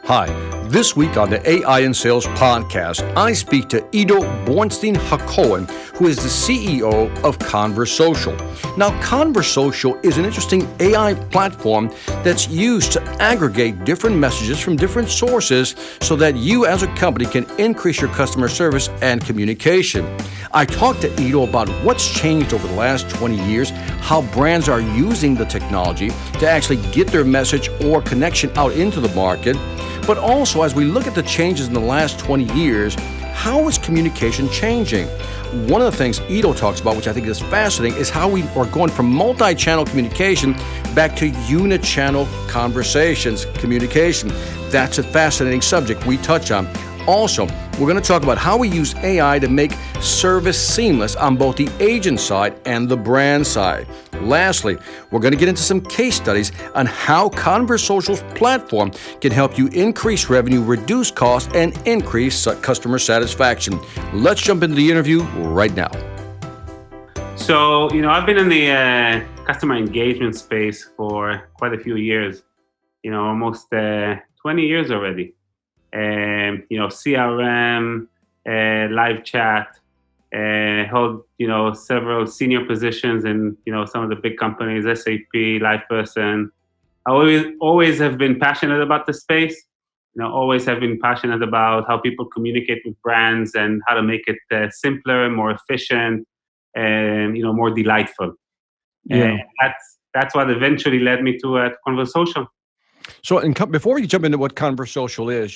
Hi, this week on the AI in Sales podcast, I speak to Ido Bornstein-HaCohen, who is the CEO of Conversocial. Now, Conversocial is an interesting AI platform that's used to aggregate different messages from different sources so that you as a company can increase your customer service and communication. I talked to Ido about what's changed over the last 20 years, how brands are using the technology to actually get their message or connection out into the market. But also, as we look at the changes in the last 20 years, how is communication changing? One of the things Ido talks about, which I think is fascinating, is how we are going from multi-channel communication back to unit-channel communication. That's a fascinating subject we touch on. Also, we're going to talk about how we use AI to make service seamless on both the agent side and the brand side. Lastly, we're going to get into some case studies on how Conversocial's platform can help you increase revenue, reduce costs, and increase customer satisfaction. Let's jump into the interview right now. So, I've been in the customer engagement space for quite a few years, almost 20 years already. CRM, live chat, hold, several senior positions in, some of the big companies, SAP, LivePerson. I always have been passionate about the space, always have been passionate about how people communicate with brands and how to make it simpler, more efficient, and, more delightful. Yeah. And that's what eventually led me to Conversocial. So before we jump into what Conversocial is,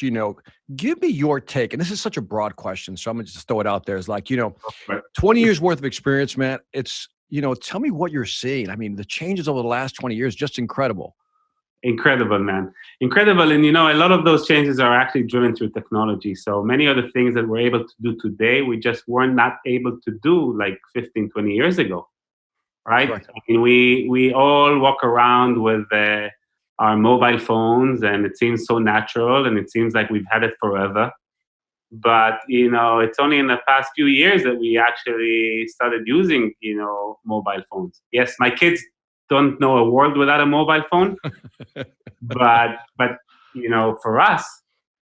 give me your take. And this is such a broad question, so I'm going to just throw it out there. It's like, 20 years worth of experience, man. It's, tell me what you're seeing. I mean, the changes over the last 20 years, just incredible. Incredible, man. Incredible. And, a lot of those changes are actually driven through technology. So many of the things that we're able to do today, we just were not able to do like 15, 20 years ago, right? I mean, we all walk around with our mobile phones, and it seems so natural, and it seems like we've had it forever. But, it's only in the past few years that we actually started using, mobile phones. Yes, my kids don't know a world without a mobile phone, but for us,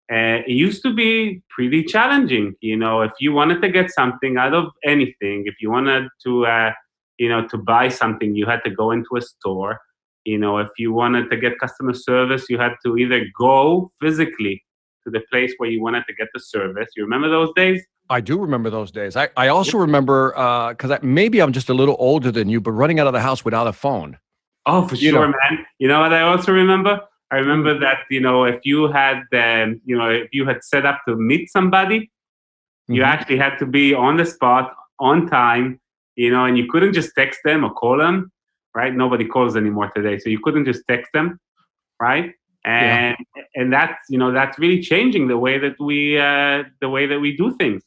it used to be pretty challenging. If you wanted to get something out of anything, if you wanted to, to buy something, you had to go into a store. If you wanted to get customer service, you had to either go physically to the place where you wanted to get the service. You remember those days? I do remember those days. I also remember, because maybe I'm just a little older than you, but running out of the house without a phone. Oh, for sure, man. You know what I also remember? I remember that, if you had, if you had set up to meet somebody, you actually had to be on the spot, on time, and you couldn't just text them or call them. Right? Nobody calls anymore today. So you couldn't just text them, right? And that's, that's really changing the way that we do things.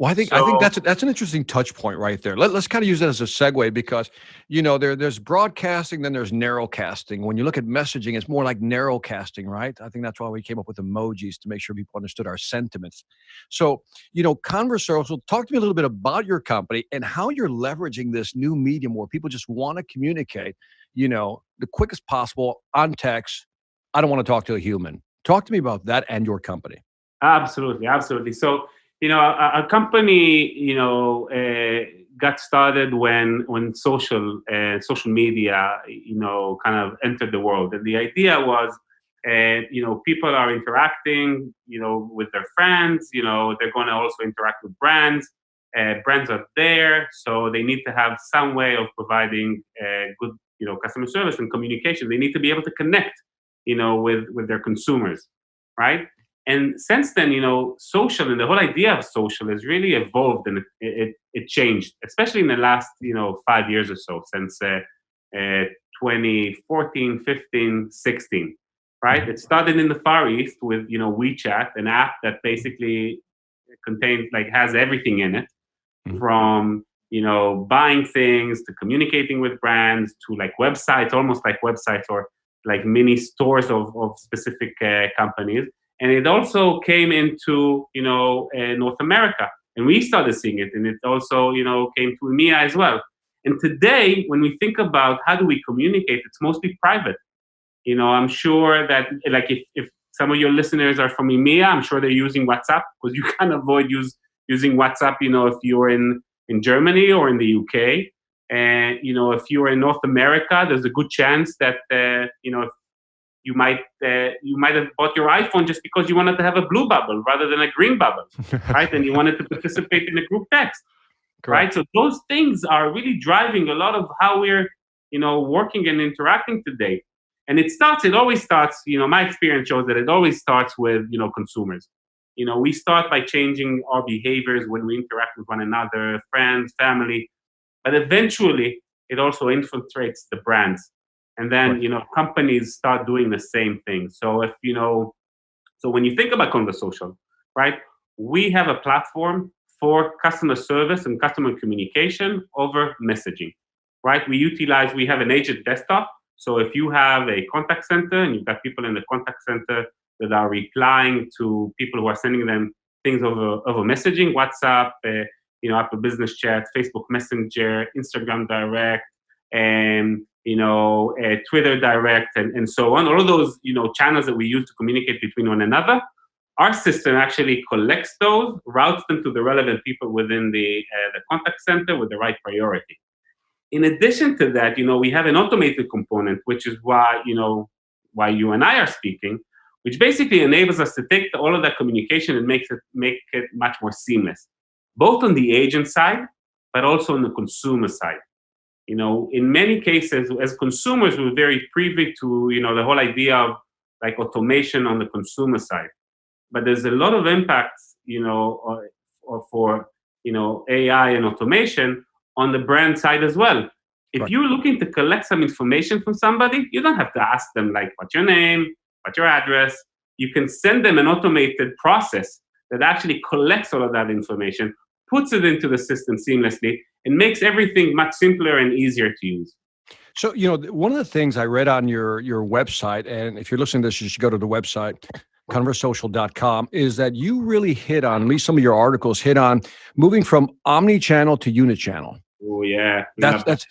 Well, I think that's an interesting touch point right there. Let's kind of use that as a segue because, there's broadcasting, then there's narrowcasting. When you look at messaging, it's more like narrowcasting, right? I think that's why we came up with emojis to make sure people understood our sentiments. So, Conversocial, talk to me a little bit about your company and how you're leveraging this new medium where people just want to communicate, the quickest possible on text. I don't want to talk to a human. Talk to me about that and your company. Absolutely. So, our company, got started when social media, kind of entered the world. And the idea was, people are interacting, with their friends, they're going to also interact with brands. Brands are there, so they need to have some way of providing good, customer service and communication. They need to be able to connect, with their consumers, right? And since then, social and the whole idea of social has really evolved and it changed, especially in the last, 5 years or so, since 2014, 15, 16, right? It started in the Far East with, WeChat, an app that basically has everything in it, from, buying things to communicating with brands to websites, almost like websites or like mini stores of specific companies. And it also came into, North America, and we started seeing it. And it also, came to EMEA as well. And today, when we think about how do we communicate, it's mostly private. I'm sure that if some of your listeners are from EMEA. I'm sure they're using WhatsApp, because you can avoid using WhatsApp, if you're in Germany or in the UK. And, if you're in North America, there's a good chance that, you might have bought your iPhone just because you wanted to have a blue bubble rather than a green bubble, right? And you wanted to participate in a group text, right? So those things are really driving a lot of how we're, working and interacting today. And it always starts, my experience shows that it always starts with, consumers. We start by changing our behaviors when we interact with one another, friends, family, but eventually it also infiltrates the brands. And then, companies start doing the same thing. So so when you think about Conversocial, right, we have a platform for customer service and customer communication over messaging, right? We have an agent desktop. So if you have a contact center and you've got people in the contact center that are replying to people who are sending them things over messaging, WhatsApp, Apple Business Chat, Facebook Messenger, Instagram Direct, and Twitter Direct, and so on. All of those channels that we use to communicate between one another. Our system actually collects those, routes them to the relevant people within the contact center with the right priority. In addition to that, we have an automated component, which is why you and I are speaking, which basically enables us to take all of that communication and make it much more seamless, both on the agent side, but also on the consumer side. In many cases, as consumers, we're very privy to, the whole idea of like automation on the consumer side. But there's a lot of impacts, for AI and automation on the brand side as well. If you're looking to collect some information from somebody, you don't have to ask them, like, what's your name, what's your address. You can send them an automated process that actually collects all of that information, puts it into the system seamlessly, and makes everything much simpler and easier to use. So, one of the things I read on your website, and if you're listening to this, you should go to the website, Conversocial.com, is that you really hit on, at least some of your articles hit on, moving from omni-channel to unichannel. Oh yeah, that's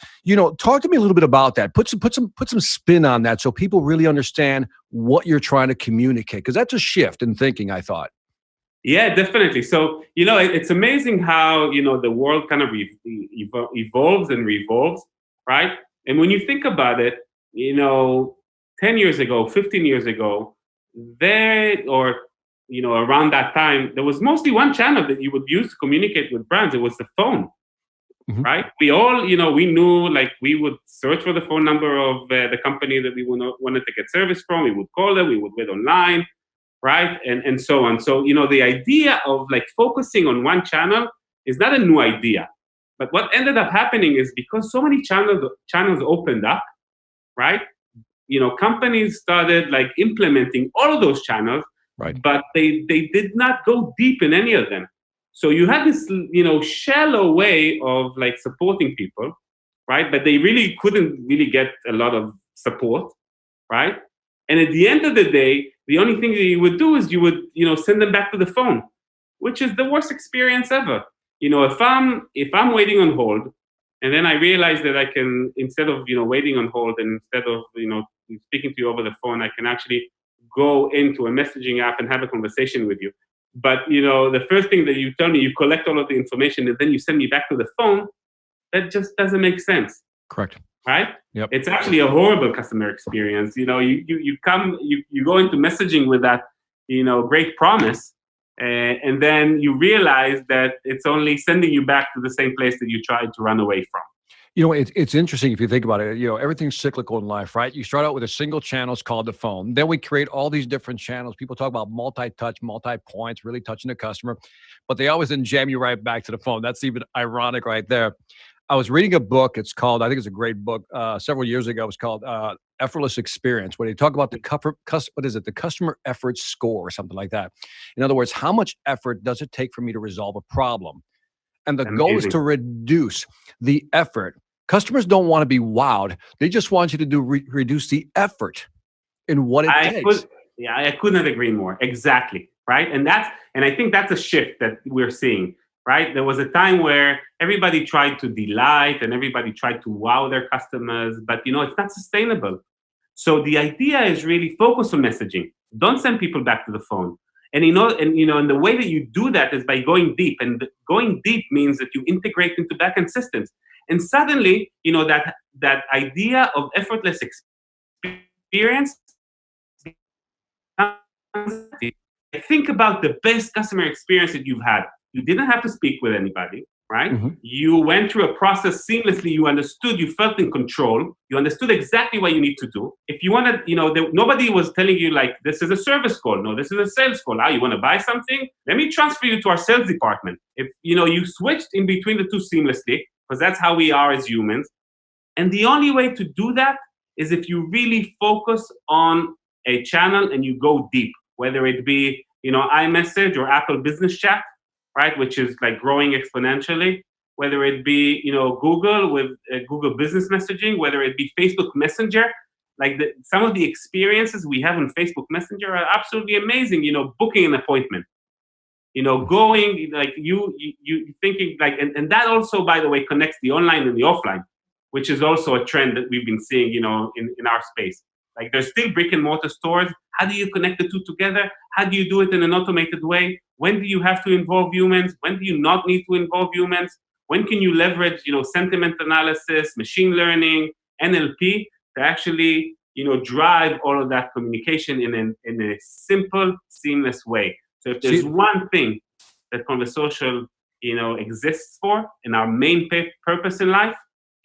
talk to me a little bit about that. Put some spin on that so people really understand what you're trying to communicate, because that's a shift in thinking, I thought. Yeah, definitely. So it's amazing how the world kind of evolves and revolves, right? And when you think about it, 10 years ago, 15 years ago, around that time, there was mostly one channel that you would use to communicate with brands. It was the phone, right? We all, we knew, like, we would search for the phone number of the company that we wanted to get service from. We would call them. We would wait online, right? And so on. So, the idea of like focusing on one channel is not a new idea. But what ended up happening is, because so many channels opened up, right? Companies started like implementing all of those channels, right? But they did not go deep in any of them. So you had this, shallow way of like supporting people, right? But they really couldn't really get a lot of support, right? And at the end of the day, the only thing that you would do is you would, send them back to the phone, which is the worst experience ever. If I'm waiting on hold, and then I realize that I can, instead of waiting on hold, and instead of speaking to you over the phone, I can actually go into a messaging app and have a conversation with you. But the first thing that you tell me, you collect all of the information and then you send me back to the phone. That just doesn't make sense. Correct. Right? Yep. It's actually a horrible customer experience. You go into messaging with that great promise, and then you realize that it's only sending you back to the same place that you tried to run away from. It's interesting if you think about it. Everything's cyclical in life, right? You start out with a single channel, it's called the phone. Then we create all these different channels. People talk about multi-touch, multi-points, really touching the customer, but they always then jam you right back to the phone. That's even ironic right there. I was reading a book. It's called, I think it's a great book, several years ago. It was called Effortless Experience, where they talk about the customer effort score or something like that. In other words, how much effort does it take for me to resolve a problem? And the goal is to reduce the effort. Customers don't want to be wowed. They just want you to reduce the effort in what it takes. I couldn't agree more. Exactly. Right. And I think that's a shift that we're seeing. Right. There was a time where everybody tried to delight and everybody tried to wow their customers, but it's not sustainable. So the idea is really focus on messaging. Don't send people back to the phone. And and the way that you do that is by going deep. And going deep means that you integrate into backend systems. And suddenly, that idea of effortless experience. Think about the best customer experience that you've had. You didn't have to speak with anybody, right? Mm-hmm. You went through a process seamlessly. You understood. You felt in control. You understood exactly what you need to do. If you wanted, nobody was telling you like, this is a service call. No, this is a sales call. You want to buy something? Let me transfer you to our sales department. If you switched in between the two seamlessly, because that's how we are as humans. And the only way to do that is if you really focus on a channel and you go deep, whether it be, iMessage or Apple Business Chat, right, which is like growing exponentially, whether it be, Google with Google Business Messaging, whether it be Facebook Messenger, like some of the experiences we have in Facebook Messenger are absolutely amazing, booking an appointment, going like you thinking like, and that also, by the way, connects the online and the offline, which is also a trend that we've been seeing, in our space. Like there's still brick and mortar stores. How do you connect the two together? How do you do it in an automated way? When do you have to involve humans? When do you not need to involve humans? When can you leverage, sentiment analysis, machine learning, NLP to actually, drive all of that communication in a simple, seamless way? So if there's one thing that Conversocial, exists for, and our main purpose in life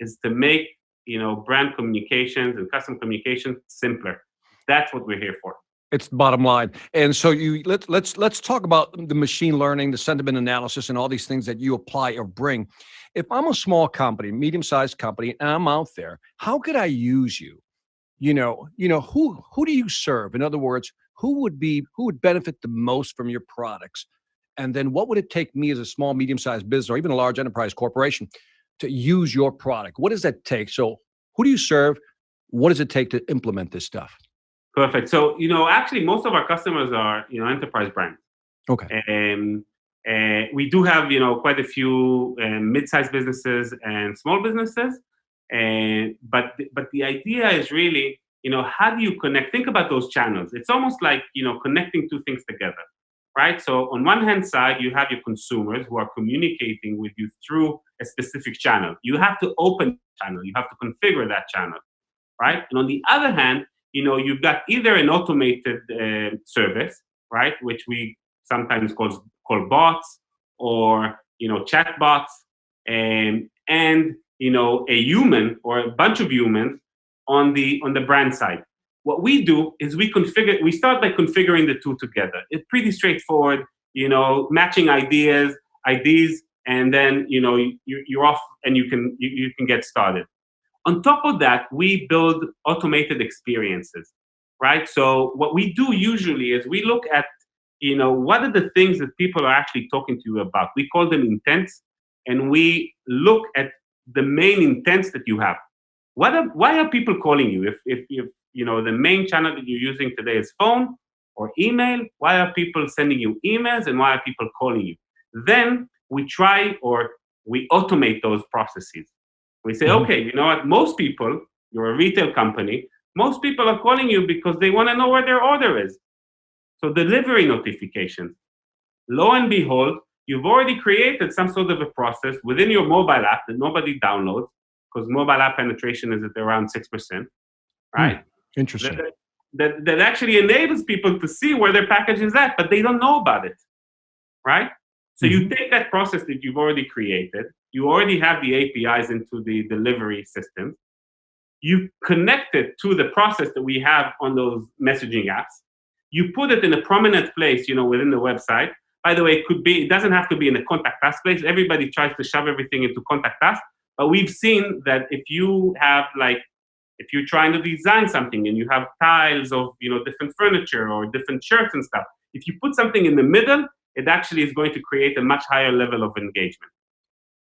is to make brand communications and custom communication simpler. That's what we're here for. It's the bottom line. And so let's talk about the machine learning, the sentiment analysis, and all these things that you apply or bring. If I'm a small company, medium-sized company, and I'm out there, how could I use you? Who do you serve? In other words, who would benefit the most from your products? And then what would it take me as a small, medium-sized business or even a large enterprise corporation to use your product? What does that take? So who do you serve? What does it take to implement this stuff? Perfect. So, actually most of our customers are, enterprise brands. Okay. And we do have, quite a few mid-sized businesses and small businesses. But the idea is really, how do you connect? Think about those channels. It's almost like, connecting two things together, right? So on one hand side, you have your consumers who are communicating with you through a specific channel. You have to open the channel. You have to configure that channel, right? And on the other hand, you've got either an automated service, right, which we sometimes call bots or, chat bots, and a human or a bunch of humans on the brand side. What we do is we start by configuring the two together. It's pretty straightforward, matching IDs, and then, you're off and you can get started. On top of that, we build automated experiences, right? So what we do usually is we look at, what are the things that people are actually talking to you about? We call them intents, and we look at the main intents that you have. Why are people calling you? If the main channel that you're using today is phone or email, why are people sending you emails and why are people calling you? Then we try or we automate those processes. We say, okay, you know what? Most people, you're a retail company, most people are calling you because they want to know where their order is. So delivery notifications. Lo and behold, you've already created some sort of a process within your mobile app that nobody downloads, because mobile app penetration is at around 6%, right? Interesting. That actually enables people to see where their package is at, but they don't know about it, right? So you take that process that you've already created, you already have the APIs into the delivery system, you connect it to the process that we have on those messaging apps, you put it in a prominent place, within the website. By the way, it doesn't have to be in a contact us place. Everybody tries to shove everything into contact us, but we've seen that if you're trying to design something and you have tiles of, different furniture or different shirts and stuff, if you put something in the middle, it actually is going to create a much higher level of engagement,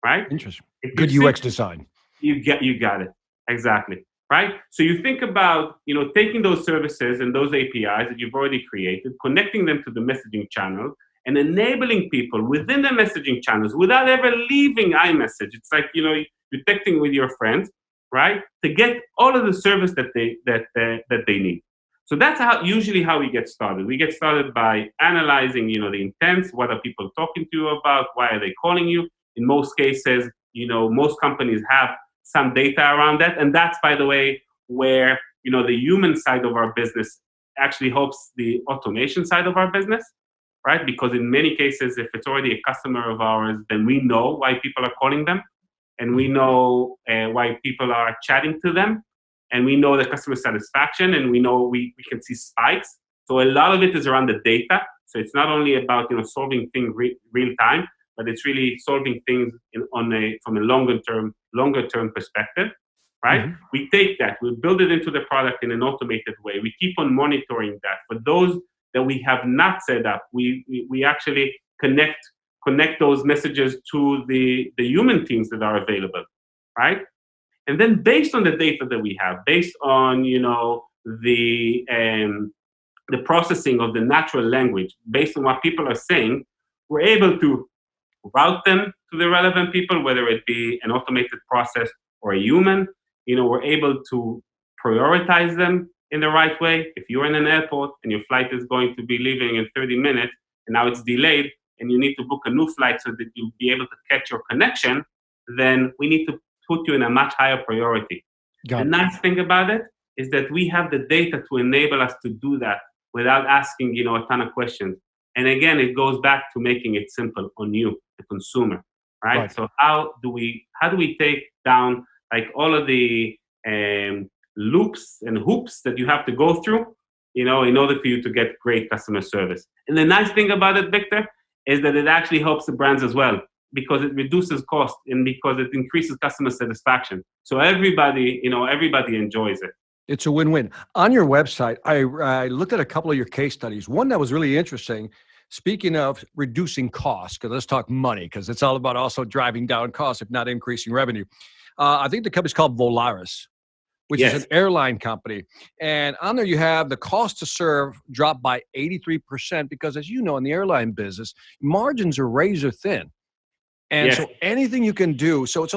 right? Interesting. Good UX design. You got it. Exactly. Right? So you think about, taking those services and those APIs that you've already created, connecting them to the messaging channel, and enabling people within the messaging channels without ever leaving iMessage. It's like, you're texting with your friends, right? To get all of the service that they need. So that's usually how we get started. We get started by analyzing, the intents. What are people talking to you about? Why are they calling you? In most cases, most companies have some data around that. And that's, by the way, where, the human side of our business actually helps the automation side of our business, right? Because in many cases, if it's already a customer of ours, then we know why people are calling them, and we know why people are chatting to them, and we know the customer satisfaction, and we know we can see spikes. So a lot of it is around the data. So it's not only about solving things real time, but it's really solving things from a longer term perspective, right? Mhm. We take that, we build it into the product in an automated way. We keep on monitoring that. For those that we have not set up, we actually connect those messages to the human teams that are available, right? And then based on the data that we have, based on the processing of the natural language, based on what people are saying, we're able to route them to the relevant people, whether it be an automated process or a human. We're able to prioritize them in the right way. If you're in an airport and your flight is going to be leaving in 30 minutes and now it's delayed and you need to book a new flight so that you'll be able to catch your connection, then we need to put you in a much higher priority. The nice thing about it is that we have the data to enable us to do that without asking, a ton of questions. And again, it goes back to making it simple on you, the consumer, right? So how do we take down like all of the loops and hoops that you have to go through, in order for you to get great customer service? And the nice thing about it, Victor, is that it actually helps the brands as well, because it reduces cost and because it increases customer satisfaction. So everybody enjoys it. It's a win-win. On your website, I looked at a couple of your case studies. One that was really interesting, speaking of reducing costs, because let's talk money, because it's all about also driving down costs, if not increasing revenue. I think the company's called Volaris, which is an airline company. And on there you have the cost to serve dropped by 83%, because as you know, in the airline business, margins are razor thin. And so anything you can do. So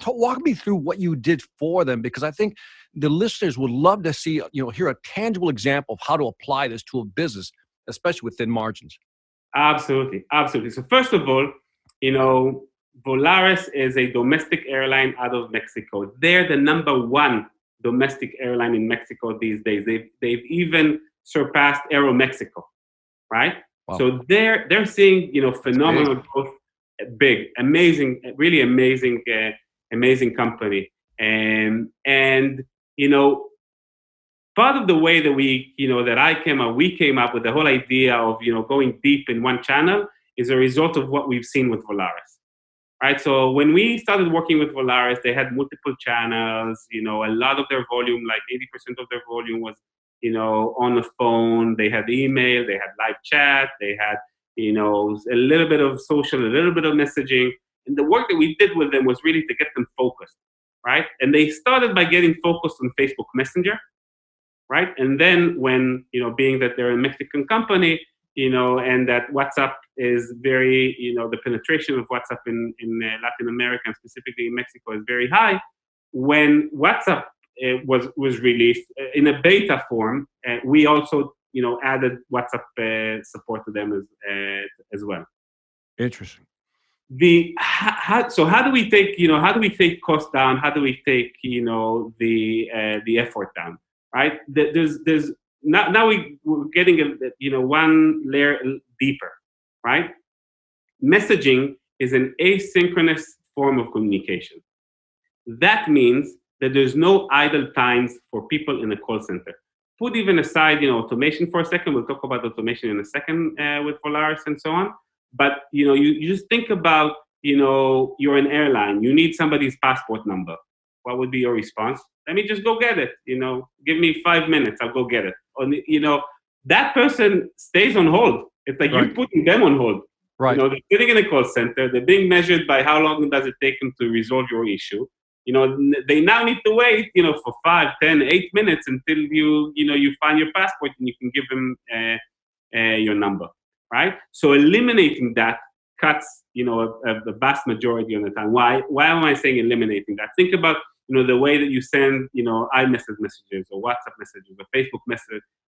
walk me through what you did for them, because I think the listeners would love to see, hear a tangible example of how to apply this to a business, especially with thin margins. Absolutely. So first of all, Volaris is a domestic airline out of Mexico. They're the number one domestic airline in Mexico these days. They've even surpassed Aeromexico, right? Wow. So they're seeing phenomenal growth, big, amazing, really amazing company, and part of the way that we came up with the whole idea of going deep in one channel is a result of what we've seen with Volaris, right? So when we started working with Volaris, they had multiple channels. A lot of their volume, like 80% of their volume, was on the phone. They had email, they had live chat, they had, a little bit of social, a little bit of messaging. And the work that we did with them was really to get them focused, right? And they started by getting focused on Facebook Messenger, right? And then when, being that they're a Mexican company, and that WhatsApp is very, the penetration of WhatsApp in Latin America, and specifically in Mexico, is very high. When WhatsApp was released in a beta form, we also added WhatsApp support to them as well. Interesting. So how do we take costs down? How do we take the effort down? Right? There's now we're getting one layer deeper, right? Messaging is an asynchronous form of communication. That means that there's no idle times for people in a call center. Put even aside, automation for a second. We'll talk about automation in a second with Volaris and so on. But, you just think about, you're an airline. You need somebody's passport number. What would be your response? Let me just go get it. Give me 5 minutes. I'll go get it. Or, that person stays on hold. It's like you're putting them on hold. Right. They're sitting in a call center. They're being measured by how long does it take them to resolve your issue. They now need to wait, for 5, 10, 8 minutes until you find your passport and you can give them your number, right? So eliminating that cuts, a vast majority of the time. Why am I saying eliminating that? Think about the way that you send, iMessage messages or WhatsApp messages or Facebook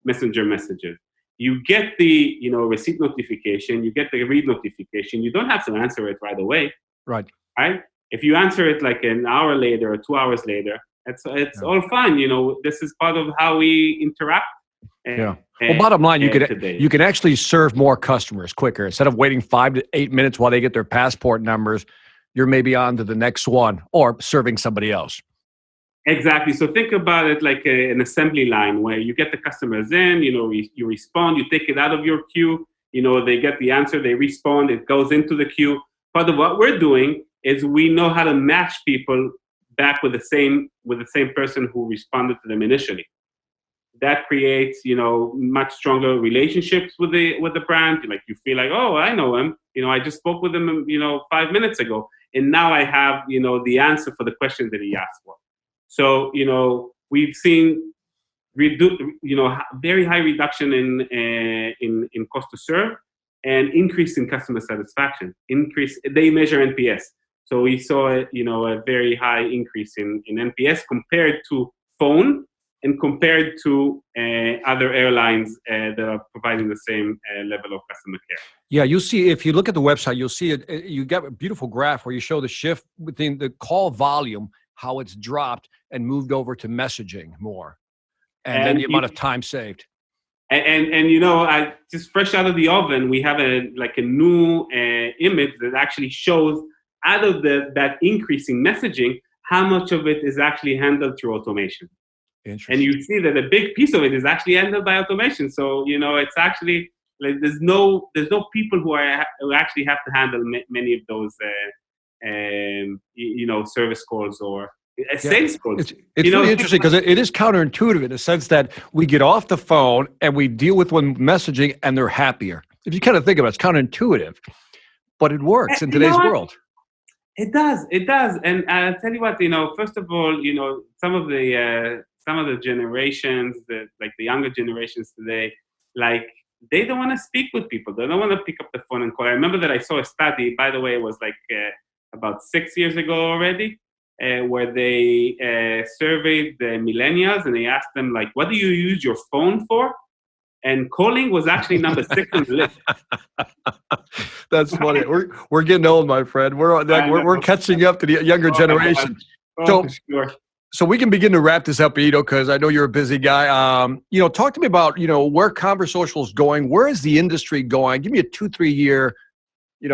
Messenger messages. You get the, receipt notification, you get the read notification. You don't have to answer it right away. Right. Right? If you answer it like an hour later or 2 hours later, it's all fine. This is part of how we interact. Yeah. Well, bottom line, you today. can actually serve more customers quicker. Instead of waiting 5 to 8 minutes while they get their passport numbers, you're maybe on to the next one or serving somebody else. Exactly. So think about it like an assembly line where you get the customers in, you respond, you take it out of your queue, they get the answer, they respond, it goes into the queue. Part of what we're doing is we know how to match people back with the same person who responded to them initially. That creates, much stronger relationships with the brand. Like you feel like, oh, I know him. I just spoke with him, 5 minutes ago, and now I have, the answer for the question that he asked for. So, we've seen, very high reduction in cost to serve and increase in customer satisfaction. They measure NPS. So we saw, a very high increase in NPS compared to phone and compared to other airlines that are providing the same level of customer care. Yeah, you'll see, if you look at the website, you'll see it. You got a beautiful graph where you show the shift within the call volume, how it's dropped and moved over to messaging more, and then the amount of time saved. And I just fresh out of the oven, we have a new image that actually shows out of that increasing messaging, how much of it is actually handled through automation. And you see that a big piece of it is actually handled by automation. So it's actually like there's no people who actually have to handle many of those service calls or sales calls. It's really interesting because it is counterintuitive in the sense that we get off the phone and we deal with one messaging and they're happier. If you kind of think about it, it's counterintuitive, but it works in today's world. It does. And I'll tell you what, first of all, some of the generations, the younger generations today, they don't want to speak with people. They don't want to pick up the phone and call. I remember that I saw a study, by the way, it was about 6 years ago already, where they surveyed the millennials and they asked them, what do you use your phone for? And calling was actually number 6 on the list. That's funny. We're getting old, my friend. We're catching up to the younger generation. So we can begin to wrap this up, Ido, because I know you're a busy guy. Talk to me about where Conversocial is going. Where is the industry going? Give me a 2-3 year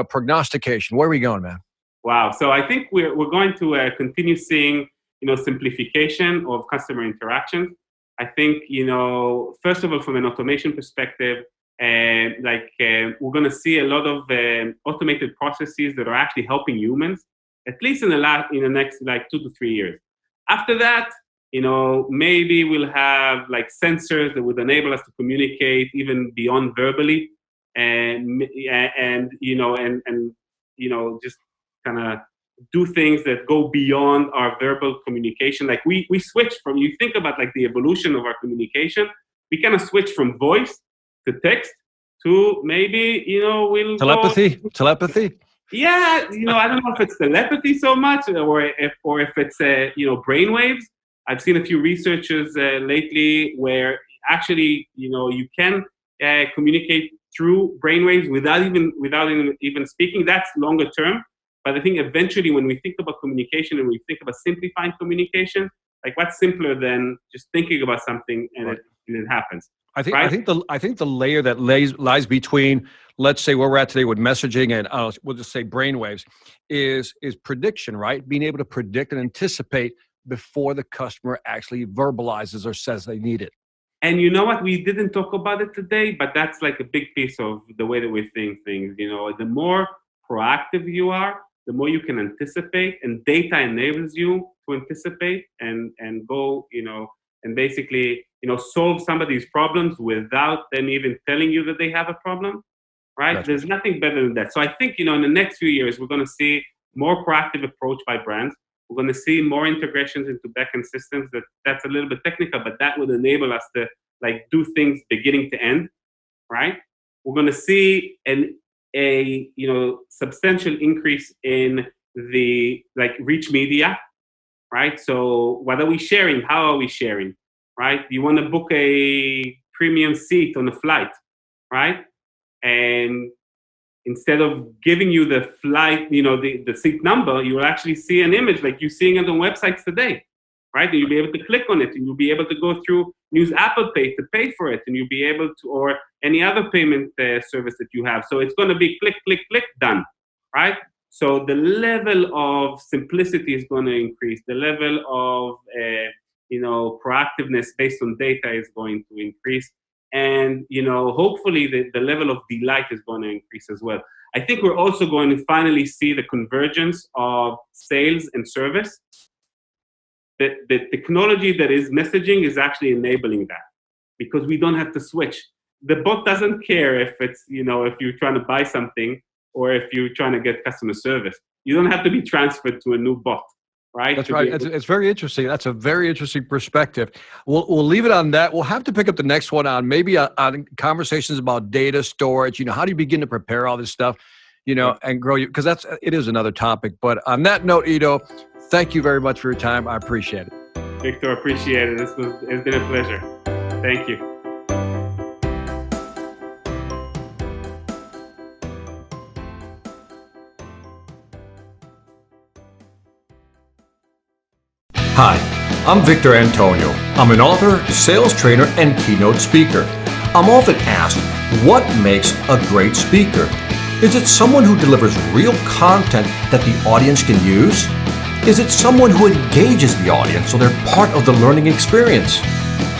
prognostication. Where are we going, man? Wow. So I think we're going to continue seeing simplification of customer interactions. I think, first of all, from an automation perspective, we're going to see a lot of automated processes that are actually helping humans, at least in the next 2 to 3 years. After that, maybe we'll have sensors that would enable us to communicate even beyond verbally, and just kind of do things that go beyond our verbal communication. We switch from, you think about the evolution of our communication, we kind of switch from voice to text to maybe, we'll telepathy. Yeah, I don't know if it's telepathy so much or if it's, brainwaves. I've seen a few researchers lately where actually, you can communicate through brainwaves without even speaking. That's longer term. But I think eventually when we think about communication and we think about simplifying communication, what's simpler than just thinking about something and it happens. I think the layer that lies between, let's say where we're at today with messaging and we'll just say brainwaves, is prediction, right? Being able to predict and anticipate before the customer actually verbalizes or says they need it. And you know what? We didn't talk about it today, but that's a big piece of the way that we think things. The more proactive you are, the more you can anticipate, and data enables you to anticipate and go, and basically, solve some of these problems without them even telling you that they have a problem, right? Gotcha. There's nothing better than that. So I think, in the next few years, we're going to see more proactive approach by brands. We're going to see more integrations into backend systems. That's a little bit technical, but that would enable us to do things beginning to end, right? We're going to see a substantial increase in the reach media. right? So what are we sharing? How are we sharing, right? You want to book a premium seat on a flight, right? And instead of giving you the flight, the seat number, you will actually see an image like you're seeing it on websites today, right? And you'll be able to click on it, and you'll be able to go through use Apple Pay to pay for it, and you'll be able to, or any other payment service that you have. So it's going to be click, click, click, done, right? So the level of simplicity is going to increase. The level of proactiveness based on data is going to increase. And, hopefully the level of delight is going to increase as well. I think we're also going to finally see the convergence of sales and service. The technology that is messaging is actually enabling that, because we don't have to switch. The bot doesn't care if it's, if you're trying to buy something or if you're trying to get customer service. You don't have to be transferred to a new bot. Right? That's right. It's very interesting. That's a very interesting perspective. We'll leave it on that. We'll have to pick up the next one on maybe on conversations about data storage. How do you begin to prepare all this stuff, and grow you? Because it is another topic. But on that note, Ido, thank you very much for your time. I appreciate it. Victor, appreciate it. It's been a pleasure. Thank you. Hi, I'm Victor Antonio. I'm an author, sales trainer, and keynote speaker. I'm often asked, what makes a great speaker? Is it someone who delivers real content that the audience can use? Is it someone who engages the audience so they're part of the learning experience?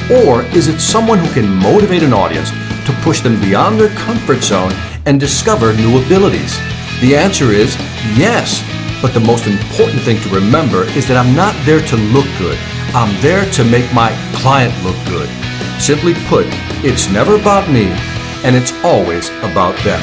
Or is it someone who can motivate an audience to push them beyond their comfort zone and discover new abilities? The answer is yes. But the most important thing to remember is that I'm not there to look good. I'm there to make my client look good. Simply put, it's never about me, and it's always about them.